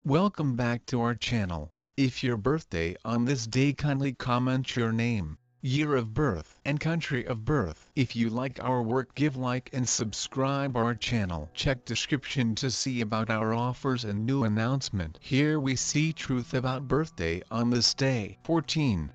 Welcome back to our channel. If your birthday on this day, kindly comment your name, year of birth and country of birth. If you like our work, give like and subscribe our channel. Check description to see about our offers and new announcement. Here we see truth about birthday on this day. 14.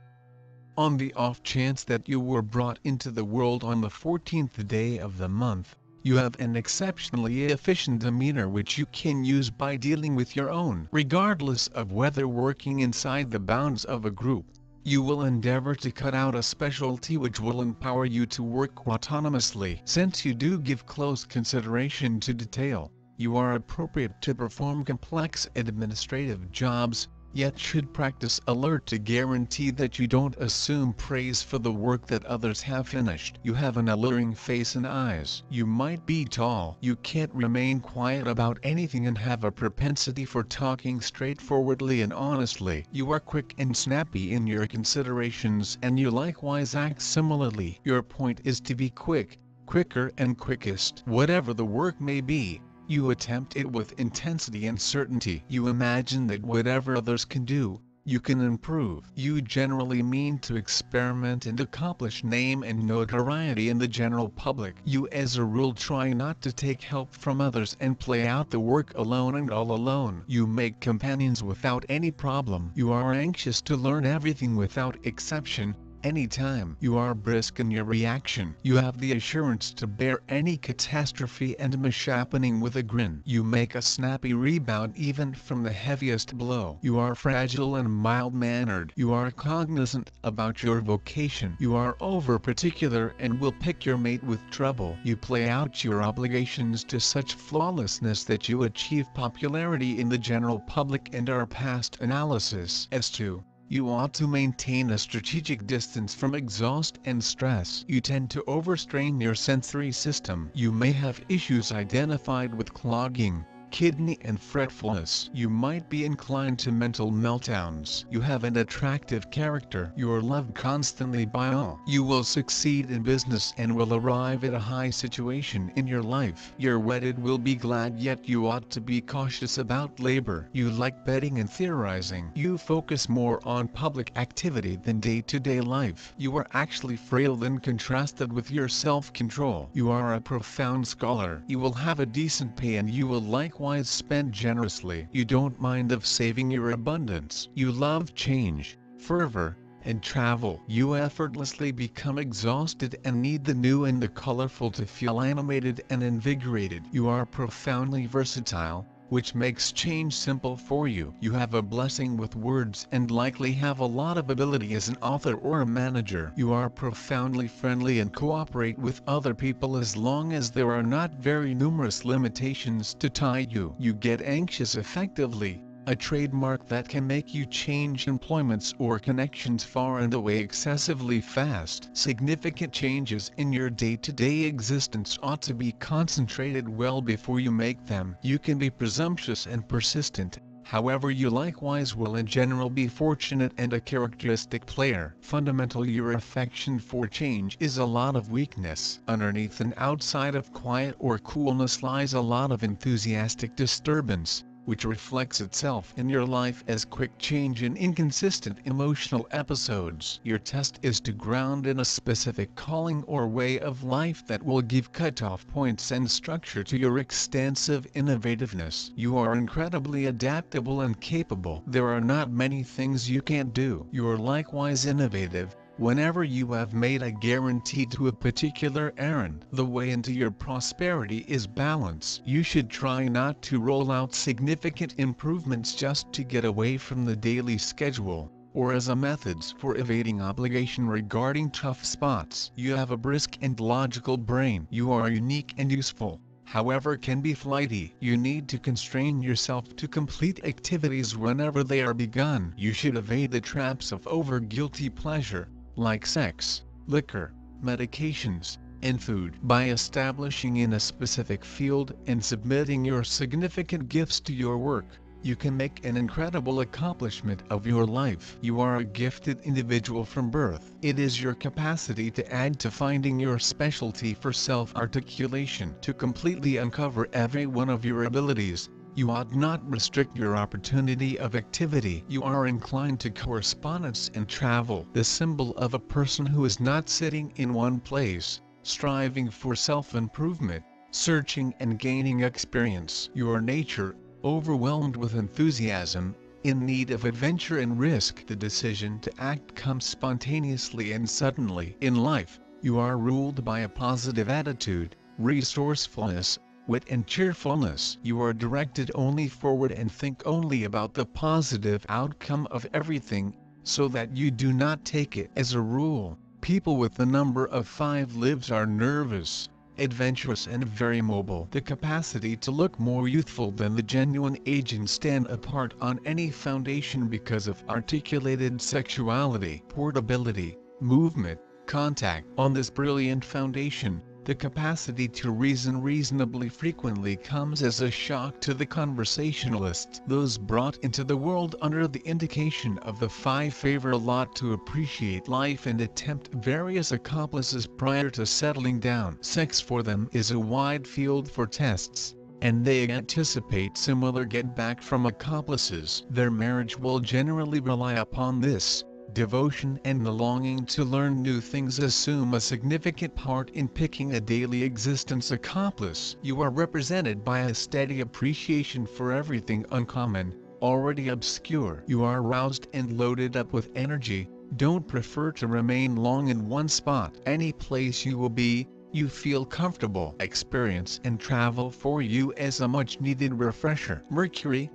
On the off chance that you were brought into the world on the 14th day of the month, you have an exceptionally efficient demeanor which you can use by dealing with your own. Regardless of whether working inside the bounds of a group, you will endeavor to cut out a specialty which will empower you to work autonomously. Since you do give close consideration to detail, you are appropriate to perform complex administrative jobs, yet should practice alert to guarantee that you don't assume praise for the work that others have finished. You have an alluring face and eyes. You might be tall. You can't remain quiet about anything and have a propensity for talking straightforwardly and honestly. You are quick and snappy in your considerations, and you likewise act similarly. Your point is to be quick, quicker and quickest. Whatever the work may be, you attempt it with intensity and certainty. You imagine that whatever others can do, you can improve. You generally mean to experiment and accomplish name and notoriety in the general public. You as a rule try not to take help from others and play out the work alone and all alone. You make companions without any problem. You are anxious to learn everything without exception. Anytime you are brisk in your reaction, you have the assurance to bear any catastrophe and mishappening with a grin. You make a snappy rebound even from the heaviest blow. You are fragile and mild-mannered. You are cognizant about your vocation. You are over-particular and will pick your mate with trouble. You play out your obligations to such flawlessness that you achieve popularity in the general public and are past analysis as to. You ought to maintain a strategic distance from exhaust and stress. You tend to overstrain your sensory system. You may have issues identified with clogging, kidney and fretfulness. You might be inclined to mental meltdowns. You have an attractive character. You are loved constantly by all. You will succeed in business and will arrive at a high situation in your life. Your wedded will be glad, yet you ought to be cautious about labor. You like betting and theorizing. You focus more on public activity than day-to-day life. You are actually frail when contrasted with your self-control. You are a profound scholar. You will have a decent pay and you will likewise spend generously. You don't mind of saving your abundance. You love change, fervor, and travel. You effortlessly become exhausted and need the new and the colorful to feel animated and invigorated. You are profoundly versatile, which makes change simple for you. You have a blessing with words and likely have a lot of ability as an author or a manager. You are profoundly friendly and cooperate with other people as long as there are not very numerous limitations to tie you. You get anxious effectively, a trademark that can make you change employments or connections far and away excessively fast. Significant changes in your day-to-day existence ought to be concentrated well before you make them. You can be presumptuous and persistent, however you likewise will in general be fortunate and a characteristic player. Fundamental, your affection for change is a lot of weakness. Underneath and outside of quiet or coolness lies a lot of enthusiastic disturbance, which reflects itself in your life as quick change and inconsistent emotional episodes. Your test is to ground in a specific calling or way of life that will give cutoff points and structure to your extensive innovativeness. You are incredibly adaptable and capable. There are not many things you can't do. You are likewise innovative. Whenever you have made a guarantee to a particular errand, the way into your prosperity is balance. You should try not to roll out significant improvements just to get away from the daily schedule, or as a methods for evading obligation regarding tough spots. You have a brisk and logical brain. You are unique and useful, however can be flighty. You need to constrain yourself to complete activities whenever they are begun. You should evade the traps of over-guilty pleasure, like sex, liquor, medications, and food. By establishing in a specific field and submitting your significant gifts to your work, you can make an incredible accomplishment of your life. You are a gifted individual from birth. It is your capacity to add to finding your specialty for self-articulation. To completely uncover every one of your abilities, You ought not restrict your opportunity of activity. You are inclined to correspondence and travel. The symbol of a person who is not sitting in one place, striving for self-improvement, searching and gaining experience. Your nature, overwhelmed with enthusiasm, in need of adventure and risk. The decision to act comes spontaneously and suddenly. In life, you are ruled by a positive attitude, resourcefulness, wit and cheerfulness. You are directed only forward and think only about the positive outcome of everything, so that you do not take it as a rule. People with the number of 5 lives are nervous, adventurous and very mobile. The capacity to look more youthful than the genuine age and stand apart on any foundation because of articulated sexuality, portability, movement, contact. On this brilliant foundation, the capacity to reason reasonably frequently comes as a shock to the conversationalist. Those brought into the world under the indication of the 5 favor a lot to appreciate life and attempt various accomplices prior to settling down. Sex for them is a wide field for tests, and they anticipate similar get-back from accomplices. Their marriage will generally rely upon this. Devotion and the longing to learn new things assume a significant part in picking a daily existence accomplice. You are represented by a steady appreciation for everything uncommon, already obscure. You are roused and loaded up with energy, don't prefer to remain long in one spot. Any place you will be, you feel comfortable. Experience and travel for you as a much-needed refresher. Mercury.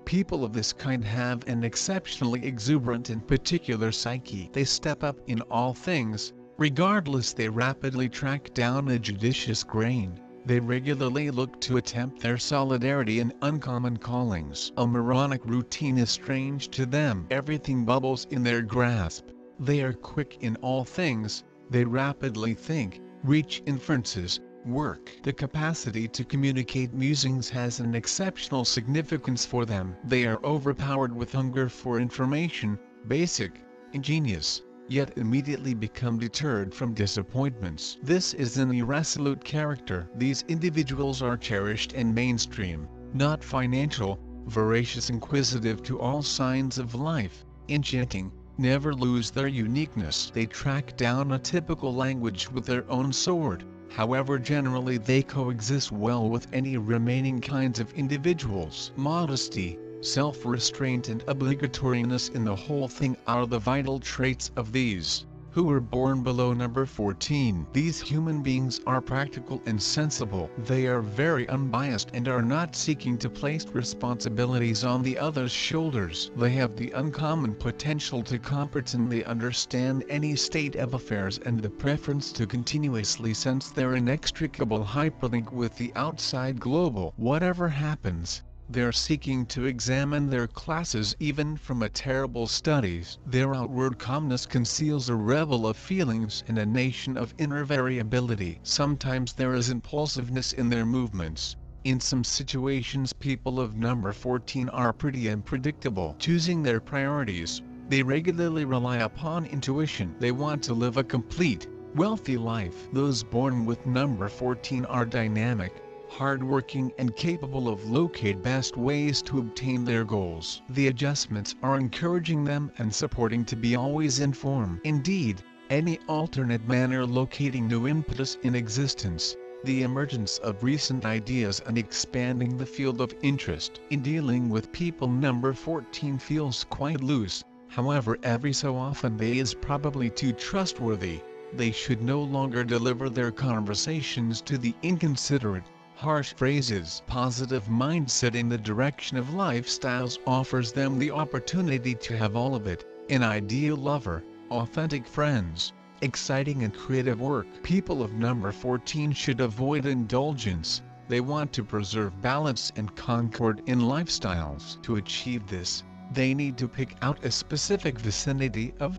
People of this kind have an exceptionally exuberant and particular psyche. They step up in all things, regardless. They rapidly track down a judicious grain. They regularly look to attempt their solidarity in uncommon callings. A moronic routine is strange to them. Everything bubbles in their grasp. They are quick in all things. They rapidly think, reach inferences, work. The capacity to communicate musings has an exceptional significance for them. They are overpowered with hunger for information, basic, ingenious, yet immediately become deterred from disappointments. This is an irresolute character. These individuals are cherished and mainstream, not financial, voracious, inquisitive to all signs of life, enchanting, never lose their uniqueness. They track down a typical language with their own sword. However, generally they coexist well with any remaining kinds of individuals. Modesty, self-restraint and obligatoriness in the whole thing are the vital traits of these, who were born below number 14. These human beings are practical and sensible. They are very unbiased and are not seeking to place responsibilities on the other's shoulders. They have the uncommon potential to competently understand any state of affairs and the preference to continuously sense their inextricable hyperlink with the outside global. Whatever happens, they're seeking to examine their classes even from a terrible studies. Their outward calmness conceals a revel of feelings and a nation of inner variability. Sometimes there is impulsiveness in their movements. In some situations people of number 14 are pretty unpredictable. Choosing their priorities, they regularly rely upon intuition. They want to live a complete, wealthy life. Those born with number 14 are dynamic, hardworking and capable of locating best ways to obtain their goals. The adjustments are encouraging them and supporting to be always in form. Indeed, any alternate manner locating new impetus in existence, the emergence of recent ideas and expanding the field of interest. In dealing with people, number 14 feels quite loose, however every so often they is probably too trustworthy. They should no longer deliver their conversations to the inconsiderate, harsh phrases. Positive mindset in the direction of lifestyles offers them the opportunity to have all of it: an ideal lover, authentic friends, exciting and creative work. People of number 14 should avoid indulgence. They want to preserve balance and concord in lifestyles. To achieve this, they need to pick out a specific vicinity of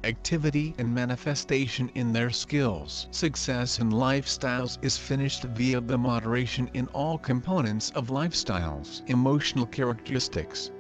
activity and manifestation in their skills. Success in lifestyles is finished via the moderation in all components of lifestyles. Emotional characteristics.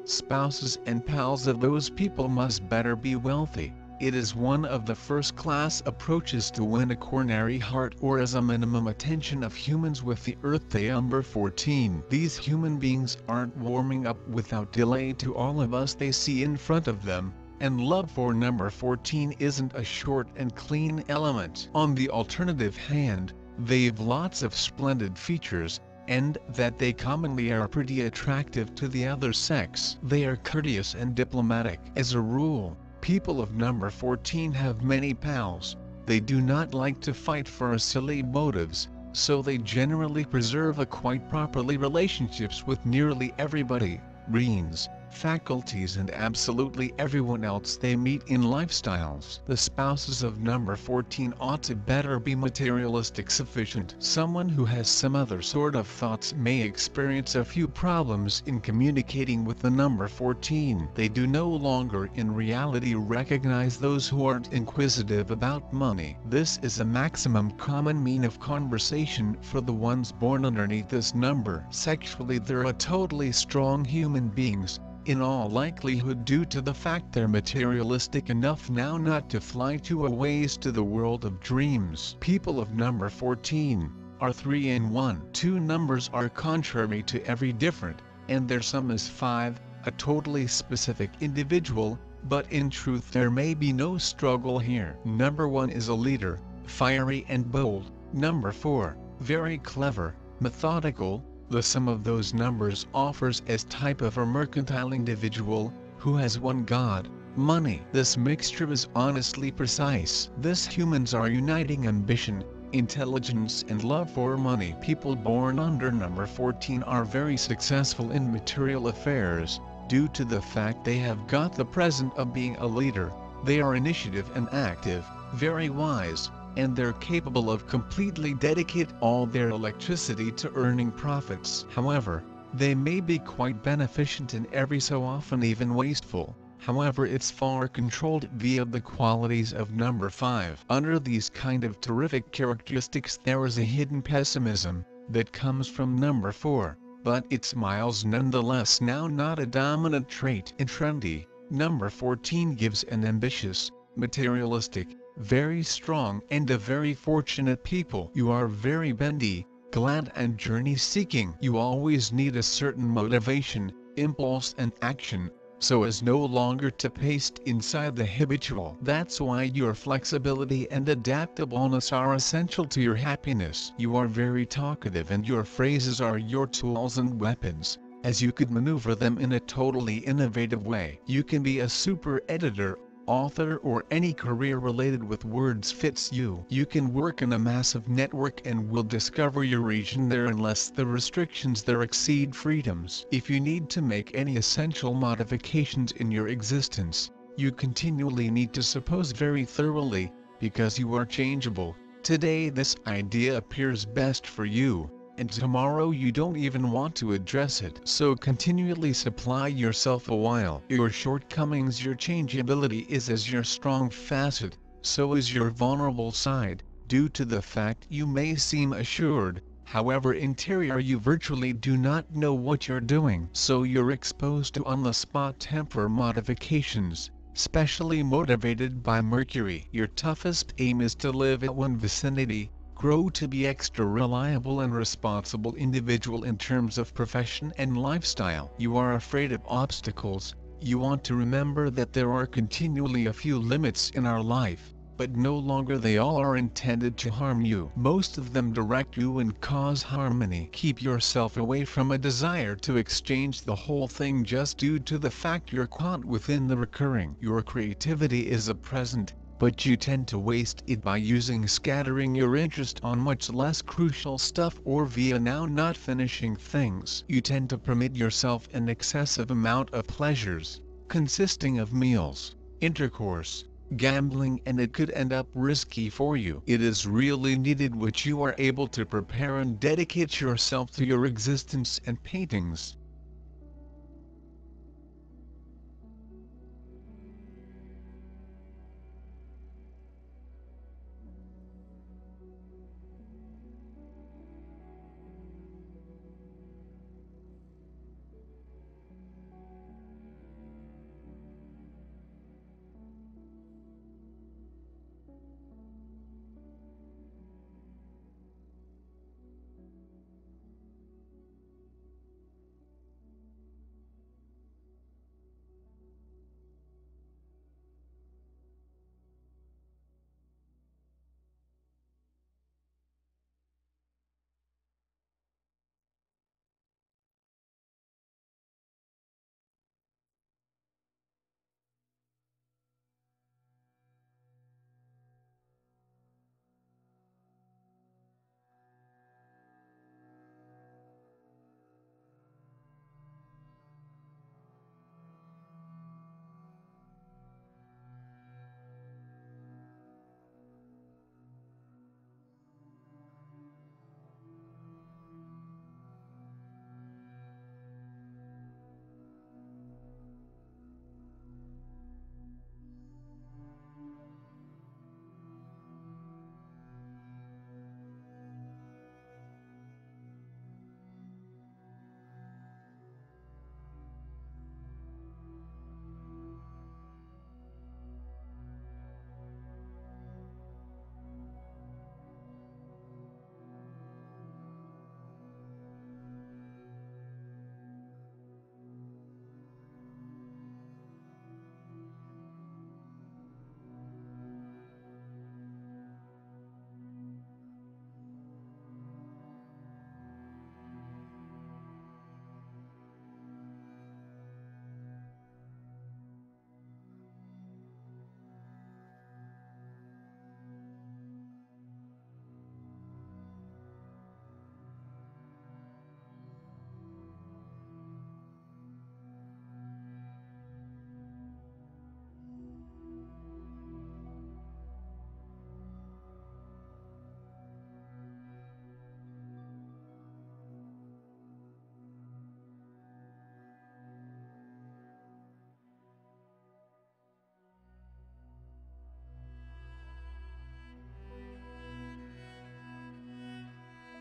Spouses and pals of those people must better be wealthy, It is one of the first-class approaches to win a coronary heart or as a minimum attention of humans with the Earth Day number 14. These human beings aren't warming up without delay to all of us they see in front of them, and love for number 14 isn't a short and clean element. On the alternative hand, they've lots of splendid features, and that they commonly are pretty attractive to the other sex. They are courteous and diplomatic. As a rule, people of number 14 have many pals. They do not like to fight for silly motives, so they generally preserve a quite properly relationships with nearly everybody, Marines, faculties and absolutely everyone else they meet in lifestyles. The spouses of number 14 ought to better be materialistic sufficient. Someone who has some other sort of thoughts may experience a few problems in communicating with the number 14. They do no longer in reality recognize those who aren't inquisitive about money. This is a maximum common mean of conversation for the ones born underneath this number. Sexually they're a totally strong human beings, in all likelihood due to the fact they're materialistic enough now not to fly too a ways to the world of dreams. People of number 14 are 3 and 1. Two numbers are contrary to every different, and their sum is 5, a totally specific individual, but in truth there may be no struggle here. Number 1 is a leader, fiery and bold. Number 4, very clever, methodical. The sum of those numbers offers as type of a mercantile individual, who has one god, money. This mixture is honestly precise. This humans are uniting ambition, intelligence and love for money. People born under number 14 are very successful in material affairs, due to the fact they have got the present of being a leader. They are initiative and active, very wise, and they're capable of completely dedicate all their electricity to earning profits. However, they may be quite beneficent and every so often even wasteful. However, it's far controlled via the qualities of number 5. Under these kind of terrific characteristics there is a hidden pessimism that comes from number 4, but it smiles nonetheless. Now not a dominant trait and trendy, number 14 gives an ambitious, materialistic, very strong and a very fortunate people. You are very bendy, glad and journey-seeking. You always need a certain motivation, impulse and action, so as no longer to paste inside the habitual. That's why your flexibility and adaptableness are essential to your happiness. You are very talkative and your phrases are your tools and weapons, as you could maneuver them in a totally innovative way. You can be a super editor, author or any career related with words fits you. You can work in a massive network and will discover your region there unless the restrictions there exceed freedoms. If you need to make any essential modifications in your existence, you continually need to suppose very thoroughly, because you are changeable. Today this idea appears best for you, and tomorrow you don't even want to address it. So continually supply yourself a while. Your shortcomings, your changeability is as your strong facet, so is your vulnerable side, due to the fact you may seem assured, however interior you virtually do not know what you're doing. So you're exposed to on-the-spot temper modifications, specially motivated by Mercury. Your toughest aim is to live at one vicinity, grow to be extra reliable and responsible individual in terms of profession and lifestyle. You are afraid of obstacles. You want to remember that there are continually a few limits in our life, but no longer they all are intended to harm you. Most of them direct you and cause harmony. Keep yourself away from a desire to exchange the whole thing just due to the fact you're caught within the recurring. Your creativity is a present, but you tend to waste it by scattering your interest on much less crucial stuff or via now not finishing things. You tend to permit yourself an excessive amount of pleasures, consisting of meals, intercourse, gambling, and it could end up risky for you. It is really needed which you are able to prepare and dedicate yourself to your existence and paintings,